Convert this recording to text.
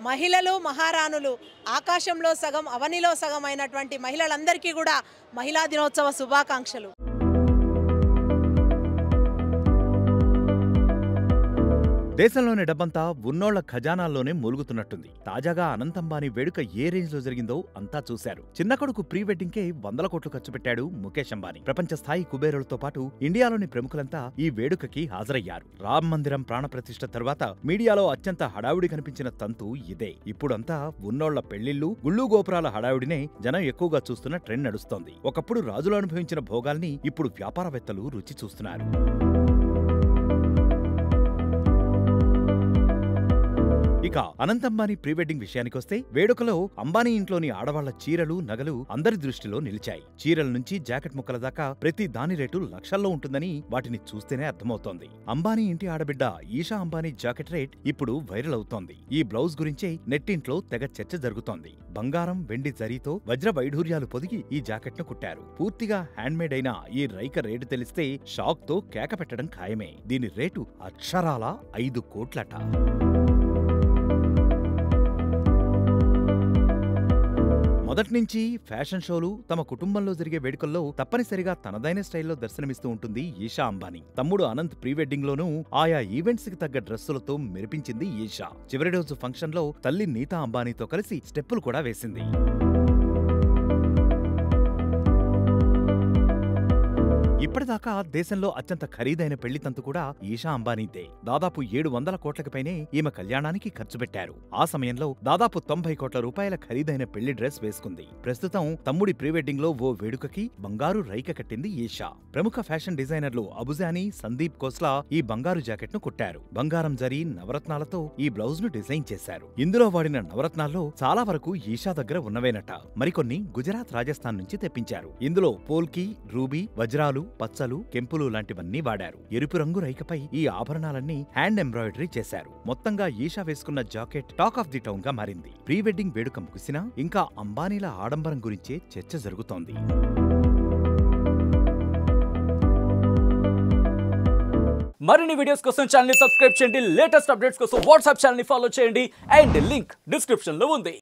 మహిళలు మహారాణులు ఆకాశంలో సగం అవనిలో సగం అయినటువంటి మహిళలందరికీ కూడా మహిళా దినోత్సవ శుభాకాంక్షలు. దేశంలోని డబ్బంతా ఉన్నోళ్ల ఖజానాల్లోనే మూలుగుతున్నట్టుంది. తాజాగా అనంత్ అంబానీ వేడుక ఏ రేంజ్ లో జరిగిందో అంతా చూశారు. చిన్న కొడుకు ప్రీ వెడ్డింగ్ కే 100 కోట్లు ఖర్చు పెట్టాడు ముఖేష్ అంబానీ. ప్రపంచ స్థాయి కుబేరులతో పాటు ఇండియాలోని ప్రముఖులంతా ఈ వేడుకకి హాజరయ్యారు. రామ్ మందిరం ప్రాణప్రతిష్ఠ తర్వాత మీడియాలో అత్యంత హడావుడి కనిపించిన తంతు ఇదే. ఇప్పుడంతా ఉన్నోళ్ల పెళ్లిళ్లు, గుళ్ళు గోపురాల హడావుడినే జనం ఎక్కువగా చూస్తున్న ట్రెండ్ నడుస్తోంది. ఒకప్పుడు రాజులు అనుభవించిన భోగాల్ని ఇప్పుడు వ్యాపారవేత్తలు రుచి చూస్తున్నారు. ఇక అనంత్ అంబానీ ప్రీ వెడ్డింగ్ విషయానికొస్తే వేడుకలో అంబానీ ఇంట్లోని ఆడవాళ్ల చీరలు, నగలు అందరి దృష్టిలో నిలిచాయి. చీరల నుంచి జాకెట్ ముక్కల దాకా ప్రతి దాని రేటు లక్షల్లో ఉంటుందని వాటిని చూస్తేనే అర్థమవుతోంది. అంబానీ ఇంటి ఆడబిడ్డ ఈషా అంబానీ జాకెట్ రేట్ ఇప్పుడు వైరల్ అవుతోంది. ఈ బ్లౌజ్ గురించే నెట్టింట్లో తెగ చర్చ జరుగుతోంది. బంగారం, వెండి జరీతో వజ్ర వైఢూర్యాలు పొదిగి ఈ జాకెట్ ను కుట్టారు. పూర్తిగా హ్యాండ్ మేడ్ అయిన ఈ రైక రేటు తెలిస్తే షాక్ తో కేక పెట్టడం ఖాయమే. దీని రేటు అక్షరాల 5 కోట్లట. మొదటి నుంచి ఫ్యాషన్ షోలు, తమ కుటుంబంలో జరిగే వేడుకల్లో తప్పనిసరిగా తనదైన స్టైల్లో దర్శనమిస్తూ ఉంటుంది ఈషా అంబానీ. తమ్ముడు అనంత్ ప్రీ వెడ్డింగ్ లోనూ ఆయా ఈవెంట్స్ కి తగ్గ డ్రెస్సులతో మెరిపించింది ఈషా. చివరి రోజు ఫంక్షన్ లో తల్లి నీతా అంబానీతో కలిసి స్టెప్పులు కూడా వేసింది. ఇప్పటిదాకా దేశంలో అత్యంత ఖరీదైన పెళ్లి తంతు కూడా ఈషా అంబానీదే. దాదాపు 700 కోట్లకు పైనే ఈమె కళ్యాణానికి ఖర్చు పెట్టారు. ఆ సమయంలో దాదాపు 90 కోట్ల రూపాయల ఖరీదైన పెళ్లి డ్రెస్ వేసుకుంది. ప్రస్తుతం తమ్ముడి ప్రీ వెడ్డింగ్ లో ఓ వేడుకకి బంగారు రైక కట్టింది ఈషా. ప్రముఖ ఫ్యాషన్ డిజైనర్లు అబుజానీ, సందీప్ కోస్లా ఈ బంగారు జాకెట్ ను కుట్టారు. బంగారం జరీ, నవరత్నాలతో ఈ బ్లౌజ్ ను డిజైన్ చేశారు. ఇందులో వాడిన నవరత్నాల్లో చాలా వరకు ఈషా దగ్గర ఉన్నవేనట. మరికొన్ని గుజరాత్, రాజస్థాన్ నుంచి తెప్పించారు. ఇందులో పోల్కి, రూబీ, వజ్రాలు, పచ్చలు, కెంపులు లాంటివన్నీ వాడారు. ఎరుపు రంగు రైకపై ఈ ఆభరణాలన్నీ హ్యాండ్ ఎంబ్రాయిడరీ చేశారు. మొత్తంగా ఈషా వేసుకున్న jacket talk of the town గా మారింది. ప్రీ వెడ్డింగ్ వేడుక ముగిసినా ఇంకా అంబానీల ఆడంబరం గురించే చర్చ జరుగుతోంది. మరిన్ని వీడియోస్ కోసం ఛానల్ ని సబ్స్క్రైబ్ చేయండి. లేటెస్ట్ అప్డేట్స్ కోసం వాట్సాప్ ఛానల్ ని ఫాలో చేయండి. అండ్ లింక్ డిస్క్రిప్షన్ లో ఉంది.